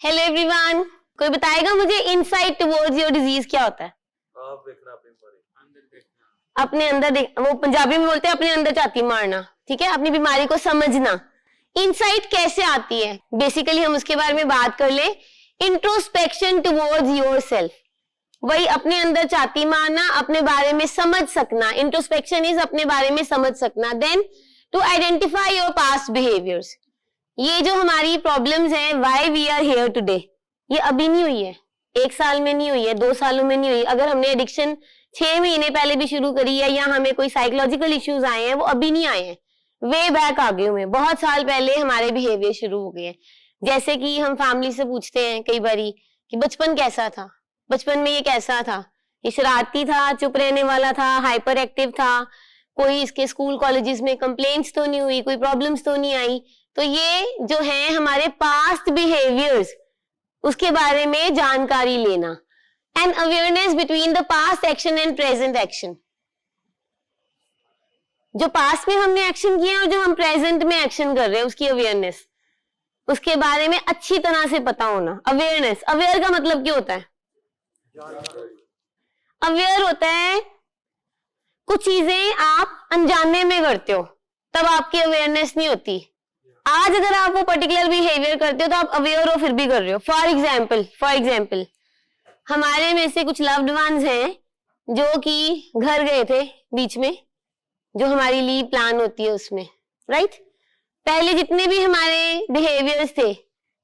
Hello everyone, कोई बताएगा मुझे इनसाइट टुवर्ड्स योर डिजीज क्या होता है? आप देखना अपने अंदर देख, वो पंजाबी में बोलते हैं अपने अंदर छाती मारना, ठीक है, अपनी बीमारी को समझना। इनसाइट कैसे आती है? बेसिकली हम उसके बारे में बात कर ले। इंट्रोस्पेक्शन टुवर्ड्स योरसेल्फ, वही अपने अंदर छाती मारना, अपने बारे में समझ सकना। इंट्रोस्पेक्शन इज अपने बारे में समझ सकना। Then to identify your past behaviours. ये जो हमारी प्रॉब्लम्स हैं, why we are here today, ये अभी नहीं हुई है, 1 साल में नहीं हुई है, 2 सालों में नहीं हुई। अगर हमने एडिक्शन 6 महीने पहले भी शुरू करी है या हमें कोई साइकोलॉजिकल इश्यूज आए हैं, वो अभी नहीं आए हैं, वे बैक आ गए हुए, बहुत साल पहले हमारे बिहेवियर शुरू हो गए हैं। जैसे कि हम फैमिली से पूछते हैं कई बारी कि बचपन कैसा था, बचपन में ये कैसा था, ये शरारती था, चुप रहने वाला था, हाइपर एक्टिव था, कोई इसके स्कूल कॉलेजेस में कंप्लेंट्स तो नहीं हुई, कोई प्रॉब्लम्स तो नहीं आई। तो ये जो है हमारे पास्ट बिहेवियर्स, उसके बारे में जानकारी लेना। And awareness between the past action and present action. जो पास्ट में हमने एक्शन किया और जो हम प्रेजेंट में एक्शन कर रहे हैं, उसकी अवेयरनेस, उसके बारे में अच्छी तरह से पता होना। अवेयरनेस, अवेयर का मतलब क्या होता है? अवेयर होता है कुछ चीजें आप अनजाने में करते हो, तब आपकी अवेयरनेस नहीं होती। आज अगर आप वो पर्टिकुलर बिहेवियर करते हो तो आप अवेयर हो, फिर भी कर रहे हो। फॉर एग्जाम्पल हमारे में से कुछ लव्ड वंस हैं जो कि घर गए थे बीच में, जो हमारी लीव प्लान होती है उसमें, राइट? पहले जितने भी हमारे बिहेवियर्स थे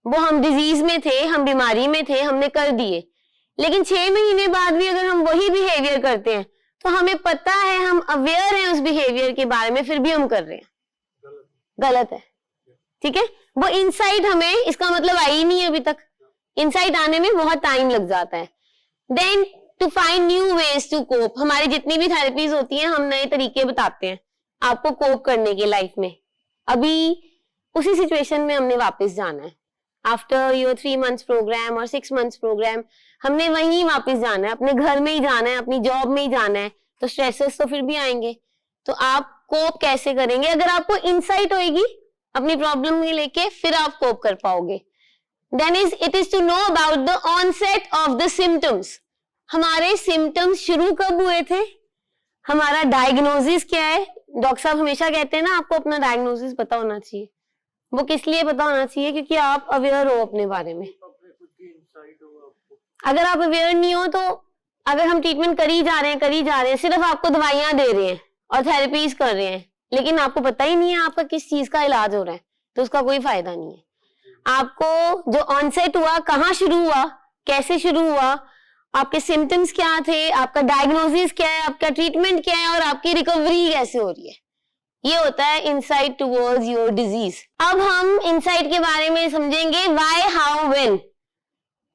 वो हम डिजीज में थे, हम बीमारी में थे, हमने कर दिए। लेकिन 6 महीने बाद भी अगर हम वही बिहेवियर करते हैं तो हमें पता है, हम अवेयर हैं उस बिहेवियर के बारे में, फिर भी हम कर रहे हैं, गलत है, ठीक है? वो इनसाइट हमें, इसका मतलब आई नहीं है अभी तक, इनसाइट आने में बहुत टाइम लग जाता है। Then to find new ways to cope. हमारी जितनी भी थेरेपीज होती हैं, हम नए तरीके बताते हैं आपको कोप करने के लाइफ में। अभी उसी सिचुएशन में हमने वापस जाना है। आफ्टर योर 3 months प्रोग्राम और 6 months प्रोग्राम, हमने वहीं वापस जाना है, अपने घर में ही जाना है, अपनी जॉब में ही जाना है। तो स्ट्रेसेस तो फिर भी आएंगे, तो आप कोप कैसे करेंगे? अगर आपको इनसाइट होगी अपनी प्रॉब्लम के लेके, फिर आप कोप कर पाओगे। Then it is to know about the onset of the symptoms. हमारे सिम्टम्स शुरू कब हुए थे, हमारा डायग्नोसिस क्या है? डॉक्टर साहब हमेशा कहते हैं ना, आपको अपना डायग्नोसिस पता होना चाहिए। वो किस लिए पता होना चाहिए? क्योंकि आप अवेयर हो अपने बारे में। अगर आप अवेयर नहीं हो तो अगर हम ट्रीटमेंट करी जा रहे हैं, सिर्फ आपको दवाइयां दे रहे हैं और थेरेपीज कर रहे हैं, लेकिन आपको पता ही नहीं है आपका किस चीज का इलाज हो रहा है, तो उसका कोई फायदा नहीं है। आपको जो ऑनसेट हुआ, कहाँ शुरू हुआ, कैसे शुरू हुआ, आपके सिम्टम्स क्या थे, आपका डायग्नोसिस क्या है, आपका ट्रीटमेंट क्या है और आपकी रिकवरी कैसे हो रही है, ये होता है इनसाइट टुवर्ड्स योर डिजीज। अब हम इनसाइट के बारे में समझेंगे, why, how, when.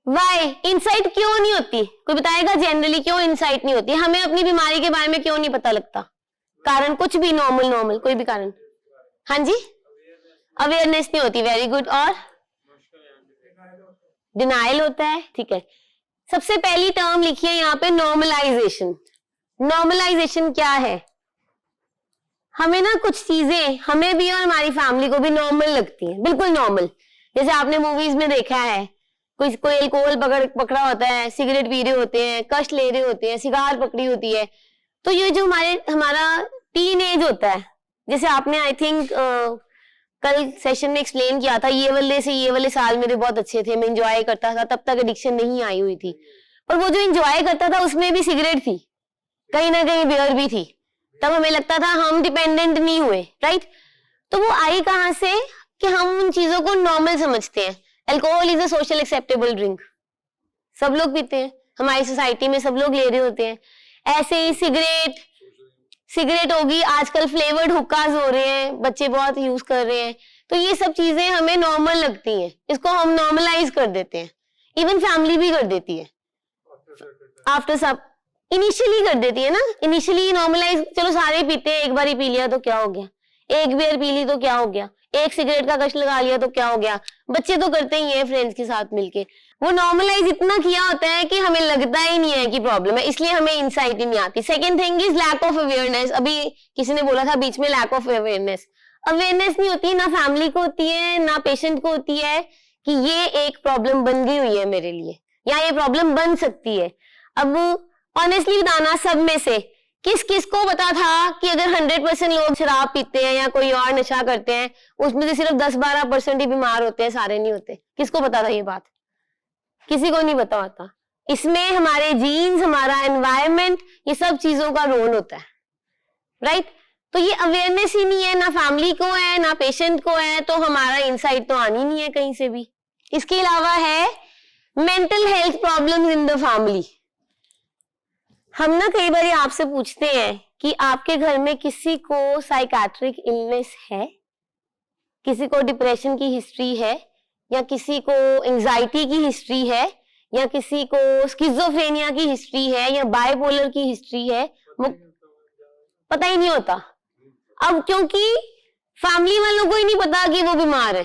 Why, insight क्यों नहीं होती? कोई बताएगा जनरली क्यों इनसाइट नहीं होती? हमें अपनी बीमारी के बारे में क्यों नहीं पता लगता? कारण कुछ भी, नॉर्मल कोई भी कारण। हाँ जी, अवेयरनेस नहीं होती, वेरी गुड। और डिनाइल होता है, ठीक है। सबसे पहली टर्म लिखिए यहाँ पे, नॉर्मलाइजेशन। नॉर्मलाइजेशन क्या है? हमें ना कुछ चीजें, हमें भी और हमारी फैमिली को भी नॉर्मल लगती हैं, बिल्कुल नॉर्मल। जैसे आपने मूवीज में देखा है, कोई अल्कोहल पकड़ा होता है, सिगरेट पी रहे होते हैं, कष्ट ले रहे होते हैं, सिगार पकड़ी होती है। तो ये जो हमारा टीन एज होता है, जैसे आपने आई थिंक कल सेशन में एक्सप्लेन किया था, ये वाले साल मेरे बहुत अच्छे थे, मैं एंजॉय करता था, तब तक एडिक्शन नहीं आई हुई थी। और वो जो एंजॉय करता था उसमें भी सिगरेट थी, कहीं ना कहीं बियर भी थी, तब हमें लगता था हम डिपेंडेंट नहीं हुए, राइट? तो वो आई कहां से कि हम उन चीजों को नॉर्मल समझते हैं। Alcohol is a social acceptable drink, सब लोग पीते हैं, हमारी सोसाइटी में सब लोग ले रहे होते हैं। ऐसे ही सिगरेट होगी, आजकल फ्लेवर्ड हुक्कास हो रहे हैं, बच्चे बहुत यूज कर रहे हैं। तो ये सब चीजें हमें नॉर्मल लगती हैं, इसको हम नॉर्मलाइज कर देते हैं, इवन फैमिली भी कर देती है आफ्टर सब, इनिशियली कर देती है ना, इनिशियली नॉर्मलाइज। चलो सारे पीते हैं, एक बार ही पी लिया तो क्या हो गया, एक बियर पी ली तो क्या हो गया, एक सिगरेट का कश लगा लिया तो क्या हो गया, बच्चे तो करते ही हैं फ्रेंड्स के साथ मिलके। वो नॉर्मलाइज इतना किया होता है कि हमें लगता ही नहीं है कि प्रॉब्लम है, इसलिए हमें इंसाइट ही नहीं आती। Second thing is lack of awareness. अभी किसी ने बोला था बीच में, लैक ऑफ अवेयरनेस नहीं होती, ना फैमिली को होती है, ना पेशेंट को होती है कि ये एक प्रॉब्लम बन गई हुई है मेरे लिए, या ये प्रॉब्लम बन सकती है। अब ऑनेस्टली बताना, सब में से किस किस को पता था कि अगर 100% लोग शराब पीते हैं या कोई और नशा करते हैं, उसमें से सिर्फ 10-12% ही बीमार होते हैं, सारे नहीं होते? किसको पता था ये बात? किसी को नहीं पता होता। इसमें हमारे जीन्स, हमारा एनवायरनमेंट, ये सब चीजों का रोल होता है, राइट? तो ये अवेयरनेस ही नहीं है, ना फैमिली को है ना पेशेंट को है, तो हमारा इंसाइट तो आनी नहीं है कहीं से भी। इसके अलावा है mental health problems in the family. हम ना कई बार आपसे पूछते हैं कि आपके घर में किसी को साइकाट्रिक इलनेस है, किसी को डिप्रेशन की हिस्ट्री है, या किसी को एंजाइटी की हिस्ट्री है, या किसी को स्किज़ोफ्रेनिया की हिस्ट्री है, या बाइपोलर की हिस्ट्री है, वो पता ही नहीं होता। अब क्योंकि फैमिली वालों को ही नहीं पता कि वो बीमार है।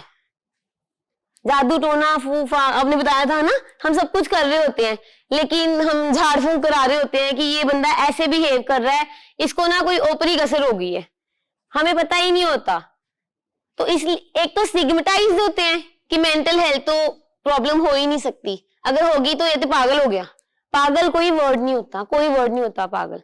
जादू टोना फूफा, आपने बताया था ना, हम सब कुछ कर रहे होते हैं, लेकिन हम झाड़ फूंक करा रहे होते हैं कि ये बंदा ऐसे बिहेव कर रहा है, इसको ना कोई ओपरी कसर हो गई है, हमें पता ही नहीं होता। तो इसलिए एक तो स्टिग्मेटाइज्ड होते हैं कि मेंटल हेल्थ तो प्रॉब्लम हो ही नहीं सकती, अगर होगी तो ये तो पागल हो गया। पागल कोई वर्ड नहीं होता, कोई वर्ड नहीं होता पागल।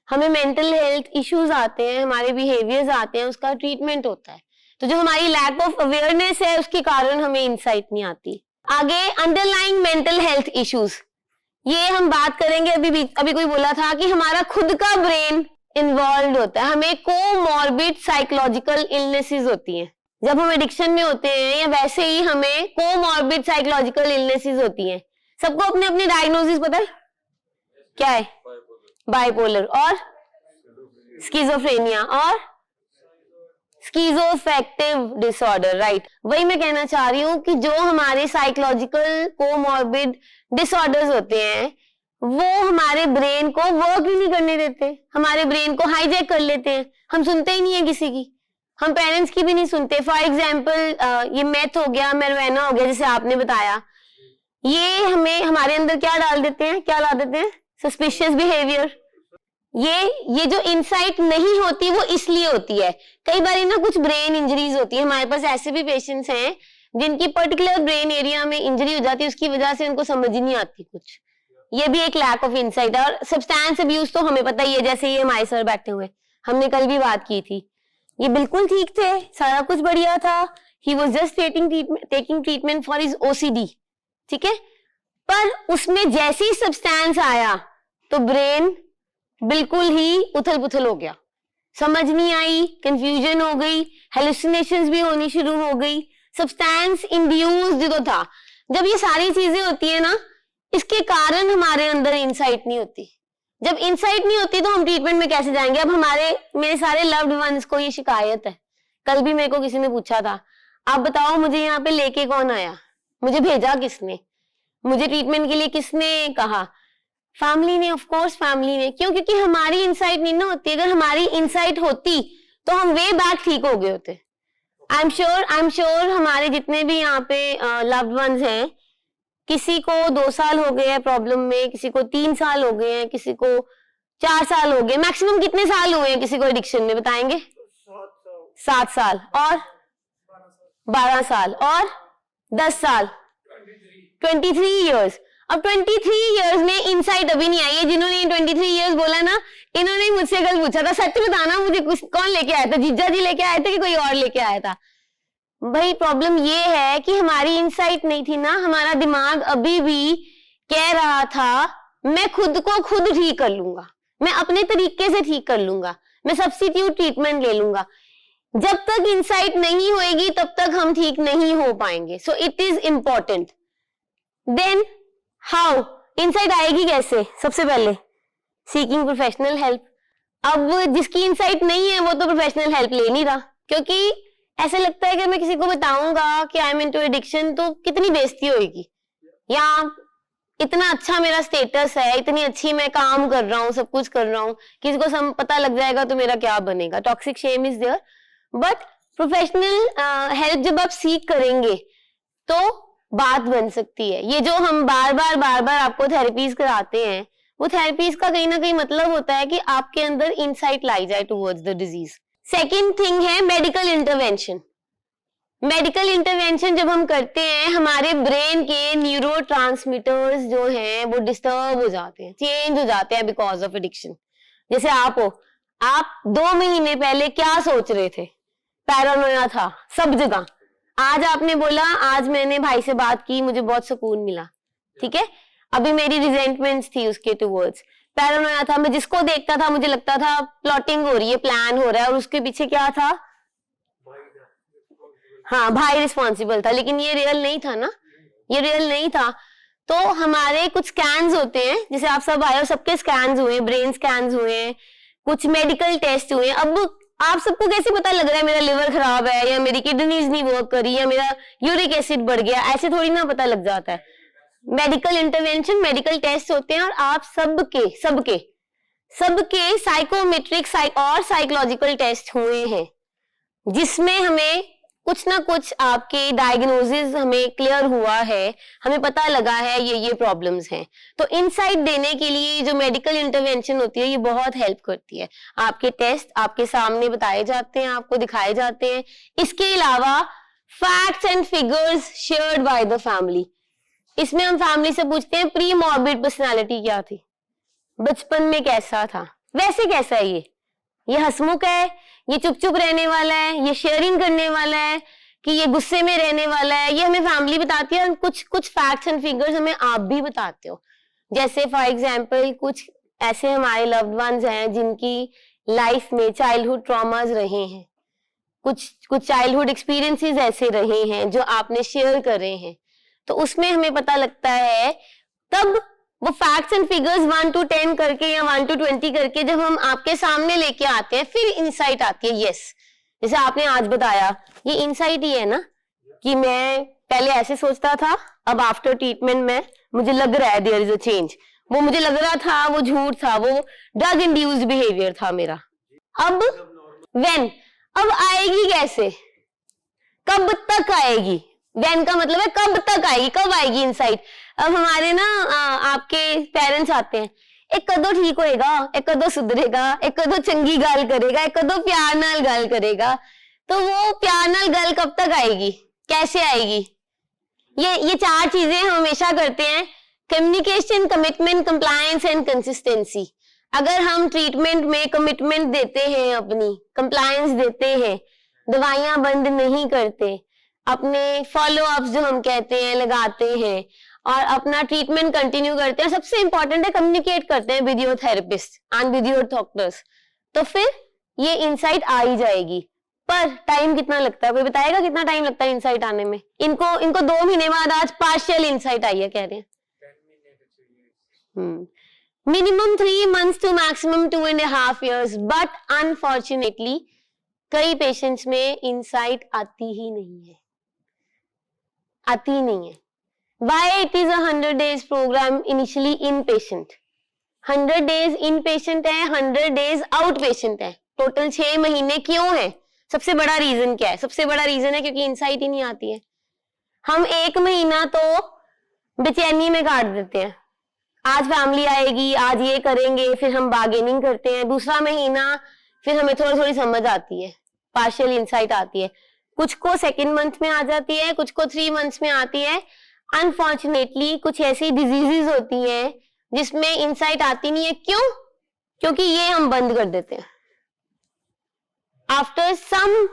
हमें मेंटल हेल्थ इश्यूज आते हैं, हमारे बिहेवियर्स आते हैं, उसका ट्रीटमेंट होता है। तो जो हमारी लैक ऑफ अवेयरनेस है, उसके कारण हमें इंसाइट नहीं आती। आगे अंडरलाइंग मेंटल हेल्थ इश्यूज, ये हम बात करेंगे। अभी कोई बोला था कि हमारा खुद का ब्रेन इन्वॉल्व होता है, हमें कोमॉर्बिड साइकोलॉजिकल इलनेसेस होती हैं जब हम एडिक्शन में होते हैं, या वैसे ही हमें कोमॉर्बिड साइकोलॉजिकल इलनेसेस होती हैं। सबको अपने अपने डायग्नोसिस पता है क्या है? बाइपोलर और स्किज़ोफ्रेनिया और स्किज़ोअफेक्टिव डिसऑर्डर, राइट? वही मैं कहना चाह रही हूँ कि जो हमारे साइकोलॉजिकल कोमॉर्बिड डिसऑर्डर्स होते हैं, वो हमारे ब्रेन को वर्क ही नहीं करने देते, हमारे ब्रेन को हाईजैक कर लेते हैं। हम सुनते ही नहीं है किसी की, हम पेरेंट्स की भी नहीं सुनते। फॉर एग्जाम्पल ये मेथ हो गया, मैरिजुआना हो गया, जैसे आपने बताया, ये हमें हमारे अंदर क्या डाल देते हैं, क्या ला देते हैं? Suspicious behaviour. ये जो इंसाइट नहीं होती वो इसलिए होती है। कई बार ना कुछ ब्रेन इंजरीज होती है, हमारे पास ऐसे भी पेशेंट्स हैं जिनकी पर्टिकुलर ब्रेन एरिया में इंजरी हो जाती है, उसकी वजह से उनको समझ ही नहीं आती कुछ। ये भी एक लैक ऑफ इंसाइट है। और सब्सटेंस अब्यूज तो हमें पता ही है, जैसे ये हमारे सर बैठे हुए, हमने कल भी बात की थी, ये बिल्कुल ठीक थे, सारा कुछ बढ़िया था, he was just taking treatment for his OCD, ठीक है। पर उसमें जैसे ही सब्सटेंस आया तो ब्रेन बिल्कुल ही उथल पुथल हो गया, समझ नहीं आई, कंफ्यूजन हो गई, हेलुसिनेशंस भी होनी शुरू हो गई, सब्सटेंस इंड्यूस्ड जो था। जब ये सारी चीजें होती है ना, इसके कारण हमारे अंदर इंसाइट नहीं होती। जब इंसाइट नहीं होती तो हम ट्रीटमेंट में कैसे जाएंगे? अब मेरे सारे लव्ड वंस को ये शिकायत है। कल भी मेरे को किसी ने पूछा था, आप बताओ मुझे यहाँ पे लेके कौन आया, मुझे भेजा किसने, मुझे ट्रीटमेंट के लिए किसने कहा? फैमिली ने, ऑफ कोर्स फैमिली ने। क्यों? क्योंकि हमारी इंसाइट नहीं ना होती। अगर हमारी इंसाइट होती तो हम वे बैक ठीक हो गए होते। आई एम श्योर हमारे जितने भी यहाँ पे लव्ड वंस हैं, किसी को 2 साल हो गए हैं प्रॉब्लम में, किसी को 3 साल हो गए हैं, किसी को 4 साल हो गए। मैक्सिमम कितने साल हुए हैं किसी को एडिक्शन में, बताएंगे? 7 साल और 12 साल और 10 साल, 23 ईयर्स। अब 23 ईयर्स में इंसाइट अभी नहीं आई है। जिन्होंने 23 ईयर्स बोला ना, इन्होंने मुझसे कल पूछा था, सच बताना मुझे कौन लेके आया था, जीजा जी लेके आए थे कि कोई और लेके आया था? भाई प्रॉब्लम ये है कि हमारी इंसाइट नहीं थी ना, हमारा दिमाग अभी भी कह रहा था मैं खुद को खुद ठीक कर लूंगा, मैं अपने तरीके से ठीक कर लूंगा, मैं सब्स्टिट्यूट ट्रीटमेंट ले लूंगा। जब तक इंसाइट नहीं होएगी तब तक हम ठीक नहीं हो पाएंगे। So it is important. Then how insight आएगी कैसे? सबसे पहले सीकिंग प्रोफेशनल हेल्प। अब जिसकी इंसाइट नहीं है वो तो प्रोफेशनल हेल्प ले नहीं रहा, क्योंकि ऐसा लगता है कि मैं किसी को बताऊंगा कि आई एम इनटू एडिक्शन तो कितनी बेइज्जती होगी, या इतना अच्छा मेरा स्टेटस है, इतनी अच्छी मैं काम कर रहा हूँ, सब कुछ कर रहा हूँ, किसी को सब पता लग जाएगा तो मेरा क्या बनेगा? Toxic shame is there. But professional help जब आप सीख करेंगे तो बात बन सकती है। ये जो हम बार बार आपको थेरेपीज कराते हैं, वो थेरेपीज का कहीं ना कहीं मतलब होता है कि आपके अंदर इंसाइट लाई जाए towards the disease. Second thing है मेडिकल इंटरवेंशन। मेडिकल इंटरवेंशन जब हम करते हैं, हमारे ब्रेन के न्यूरोट्रांसमीटर्स जो हैं वो डिस्टर्ब हो जाते हैं, चेंज हो जाते हैं बिकॉज ऑफ एडिक्शन। जैसे आप हो, आप 2 महीने पहले क्या सोच रहे थे? पैरानोया था सब जगह। आज आपने बोला आज मैंने भाई से बात की, मुझे बहुत सुकून मिला, ठीक है। अभी मेरी रिजेंटमेंट्स थी उसके टुवर्ड्स, पैरानोया था, मैं जिसको देखता था मुझे लगता था प्लॉटिंग हो रही है, प्लान हो रहा है, और उसके पीछे क्या था? हाँ, भाई रिस्पॉन्सिबल था, लेकिन ये रियल नहीं था ना, ये रियल नहीं था। तो हमारे कुछ स्कैन्स होते हैं, जैसे आप सब आए हो, सबके स्कैन्स हुए, ब्रेन स्कैन्स हुए, कुछ मेडिकल टेस्ट हुए। अब आप सबको कैसे पता लग रहा है मेरा लिवर खराब है या मेरी किडनीज नहीं वर्क करी या मेरा यूरिक एसिड बढ़ गया? ऐसे थोड़ी ना पता लग जाता है। मेडिकल इंटरवेंशन, मेडिकल टेस्ट होते हैं, और आप सबके साइकोमेट्रिक और साइकोलॉजिकल टेस्ट हुए हैं, जिसमें हमें कुछ ना कुछ आपके डायग्नोसिस हमें क्लियर हुआ है, हमें पता लगा है ये प्रॉब्लम्स हैं। तो इनसाइट देने के लिए जो मेडिकल इंटरवेंशन होती है ये बहुत हेल्प करती है। आपके टेस्ट आपके सामने बताए जाते हैं, आपको दिखाए जाते हैं। इसके अलावा facts and figures shared by the family. इसमें हम फैमिली से पूछते हैं प्री मॉर्बिड पर्सनैलिटी क्या थी, बचपन में कैसा था, वैसे कैसा है ये हंसमुख है, ये चुप चुप रहने वाला है, ये शेयरिंग करने वाला है, कि ये गुस्से में रहने वाला है। ये हमें फैमिली बताती है, और कुछ फैक्ट्स एंड फिगर्स हमें आप भी बताते हो। जैसे फॉर एग्जांपल कुछ ऐसे हमारे लव्ड वंस हैं जिनकी लाइफ में चाइल्डहुड ट्रॉमास रहे हैं, कुछ चाइल्डहुड एक्सपीरियंसेस ऐसे रहे हैं जो आपने शेयर करे हैं, तो उसमें हमें पता लगता है। तब वो फैक्ट्स एंड फिगर्स 1 to 10 करके या 1 to 20 करके जब हम आपके सामने लेके आते हैं, फिर इंसाइट आती है। यस, जैसे आपने आज बताया, ये इंसाइट ही है ना, कि मैं पहले ऐसे सोचता था, अब आफ्टर ट्रीटमेंट में मुझे लग रहा है देयर इज अ चेंज। वो मुझे लग रहा था वो झूठ था, वो ड्रग इंड्यूस्ड बिहेवियर था मेरा। अब अब आएगी कैसे, कब तक आएगी? व्हेन का मतलब है कब तक आएगी, कब आएगी इंसाइट? अब हमारे ना आपके पेरेंट्स आते हैं, एक कदों ठीक होएगा, एक कदों सुधरेगा, एक कदों चंगी गाल करेगा, एक कदों प्यार नाल गाल करेगा। तो वो प्यार नाल गाल कब तक आएगी, कैसे आएगी? ये 4 चीजें हम हमेशा करते हैं, communication, commitment, compliance and consistency. अगर हम ट्रीटमेंट में कमिटमेंट देते हैं, अपनी कंप्लायंस देते हैं, दवाइयां बंद नहीं करते, अपने फॉलो अप्स जो हम कहते हैं लगाते हैं, और अपना ट्रीटमेंट कंटिन्यू करते हैं, सबसे इंपॉर्टेंट है कम्युनिकेट करते हैं with your therapist and with your doctors, तो फिर ये इंसाइट आ ही जाएगी। पर टाइम कितना लगता है, कोई बताएगा कितना टाइम लगता है इंसाइट आने में? इनको 2 महीने बाद आज पार्शियल इंसाइट आई है, कह रहे हैं। Minimum 3 months to maximum 2.5 years, but unfortunately कई पेशेंट्स में इंसाइट आती ही नहीं है। Why it is a 100 days program initially inpatient? 100 days inpatient है, 100 days outpatient है, टोटल 6 महीने क्यों है? सबसे बड़ा रीजन क्या है? सबसे बड़ा रीजन है क्योंकि इंसाइट ही नहीं आती है। हम 1 महीना तो बेचैनी में काट देते हैं, आज फैमिली आएगी, आज ये करेंगे, फिर हम बार्गेनिंग करते हैं। दूसरा महीना फिर हमें थोड़ी समझ आती है, पार्शियल इंसाइट आती है। कुछ को 2nd month में आ जाती है, कुछ को 3 months में आती है। अनफॉर्चुनेटली कुछ ऐसी डिजीजेस होती हैं जिसमें इंसाइट आती नहीं है। क्यों? क्योंकि ये हम बंद कर देते हैं। After some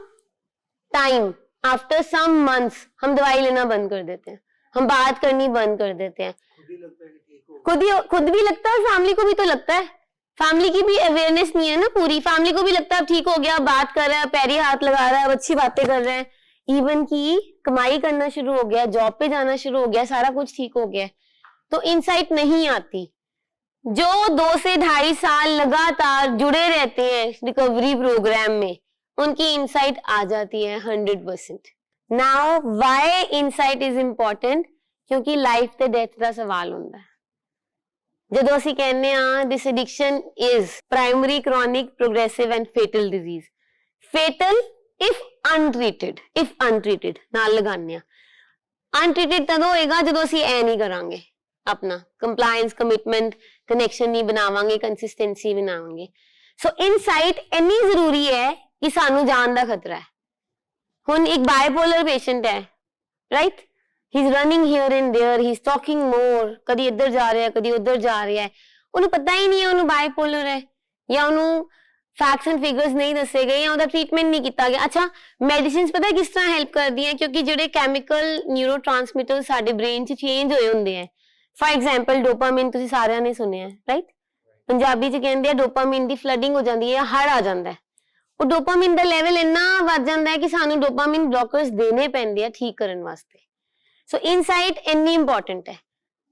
time, after some months हम दवाई लेना बंद कर देते हैं, हम बात करनी बंद कर देते हैं। खुद भी लगता है, फैमिली को भी तो लगता है, फैमिली की भी अवेयरनेस नहीं है ना पूरी। फैमिली को भी लगता है ठीक हो गया, बात कर रहा है, पैरी हाथ लगा रहा है, अच्छी बातें कर रहे हैं, इवन की कमाई करना शुरू हो गया, जॉब पे जाना शुरू हो गया, सारा कुछ ठीक हो गया, तो इंसाइट नहीं आती। जो 2 से 2.5 साल लगातार जुड़े रहते हैं रिकवरी प्रोग्राम में, उनकी इंसाइट आ जाती है 100%। Now why insight is important? क्योंकि लाइफ ते डेथ का सवाल होता है। ਜਦੋਂ ਅਸੀਂ ਕਹਿੰਦੇ ਆ this addiction is primary, chronic, progressive and fatal disease. Fatal if untreated ਨਾਲ ਲਗਾਉਂਦੇ ਆ। Untreated ਤਦੋਂ ਹੋਏਗਾ ਜਦੋਂ ਅਸੀਂ ਐ ਨਹੀਂ ਕਰਾਂਗੇ, अपना compliance, commitment, connection नहीं बनावांगे, consistency बनावांगे। So insight इतनी जरूरी है कि सानू जान दा खतरा है। ਹੁਣ ਇੱਕ ਬਾਈਪੋਲਰ ਪੇਸ਼ੈਂਟ ਹੈ, right, he is running here and there, he is talking more, ਕਦੀ ਇੱਧਰ ਜਾ ਰਿਹਾ ਕਦੀ ਉੱਧਰ ਜਾ ਰਿਹਾ ਹੈ, ਉਹਨੂੰ ਪਤਾ ਹੀ ਨਹੀਂ ਹੈ ਉਹਨੂੰ ਬਾਈਪੋਲਰ ਹੈ, ਜਾਂ ਉਹਨੂੰ ਫੈਕਟਸ ਐਂਡ ਫਿਗਰਸ ਨਹੀਂ ਦੱਸੇ ਗਏ, ਜਾਂ ਉਹਦਾ ਟ੍ਰੀਟਮੈਂਟ ਨਹੀਂ ਕੀਤਾ ਗਿਆ। ਅੱਛਾ, ਮੈਡੀਸਿਨਸ ਪਤਾ ਕਿਸ ਤਰ੍ਹਾਂ ਹੈਲਪ ਕਰਦੀਆਂ, ਕਿਉਂਕਿ ਜਿਹੜੇ ਕੈਮੀਕਲ ਨਿਊਰੋਟ੍ਰਾਂਸਮਿਟਰ ਸਾਡੇ ਬ੍ਰੇਨ 'ਚ ਚੇਂਜ ਹੋਏ ਹੁੰਦੇ ਹੈ, ਫॉर एग्जांपल ਡੋਪਾਮਾइन, ਤੁਸੀਂ ਸਾਰਿਆਂ ਨੇ ਸੁਣਿਆ, ਰਾਈਟ, ਪੰਜਾਬੀ 'ਚ ਕਹਿੰਦੇ ਆ ਡੋਪਾਮਾइन ਦੀ ਫਲੱਡਿੰਗ ਹੋ ਜਾਂਦੀ ਹੈ, ਹੜ ਆ ਜਾਂਦਾ ਹੈ। ਉਹ ਡੋਪਾਮਾइन ਦਾ ਲੈਵਲ ਇੰਨਾ ਵੱਧ ਜਾਂਦਾ ਹੈ ਕਿ ਸਾਨੂੰ ਡੋਪਾਮਾइन ਬਲੌਕਰਸ ਦੇਣੇ ਪੈਂਦੇ ਆ ਠੀਕ ਕਰਨ ਵਾਸਤੇ। ਸੋ ਇਨਸਾਈਟ ਇੰਨੀ ਇੰਪੋਰਟੈਂਟ ਹੈ,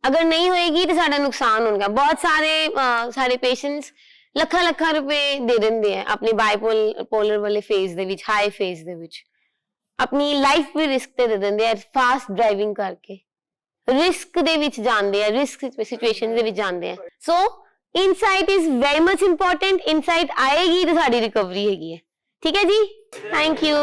ਅਗਰ ਨਹੀਂ ਹੋਏਗੀ ਤਾਂ ਸਾਡਾ ਨੁਕਸਾਨ ਹੋਗਾ। ਬਹੁਤ ਸਾਰੇ ਸਾਡੇ ਪੇਸ਼ੈਂਟਸ ਲੱਖਾਂ ਲੱਖਾਂ ਰੁਪਏ ਦੇ ਦਿੰਦੇ ਆ ਆਪਣੀ ਬਾਈਪੋਲਰ ਵਾਲੇ ਫੇਜ਼ ਦੇ ਵਿੱਚ, ਹਾਈ ਫੇਜ਼ ਦੇ ਵਿੱਚ, ਆਪਣੀ ਲਾਈਫ ਵੀ ਰਿਸਕ ਤੇ ਦੇ ਦਿੰਦੇ ਆ ਫਾਸਟ ਡਰਾਈਵਿੰਗ ਕਰਕੇ, ਰਿਸਕ ਦੇ ਵਿੱਚ ਜਾਂਦੇ ਆ, ਰਿਸਕ ਸਿਚੁਏਸ਼ਨ ਦੇ ਵਿੱਚ ਜਾਂਦੇ ਆ। So insight is very much important. Insight ਆਏਗੀ ਤਾਂ ਸਾਡੀ ਰਿਕਵਰੀ ਹੈਗੀ ਹੈ। ਠੀਕ ਹੈ ਜੀ, ਥੈਂਕ ਯੂ।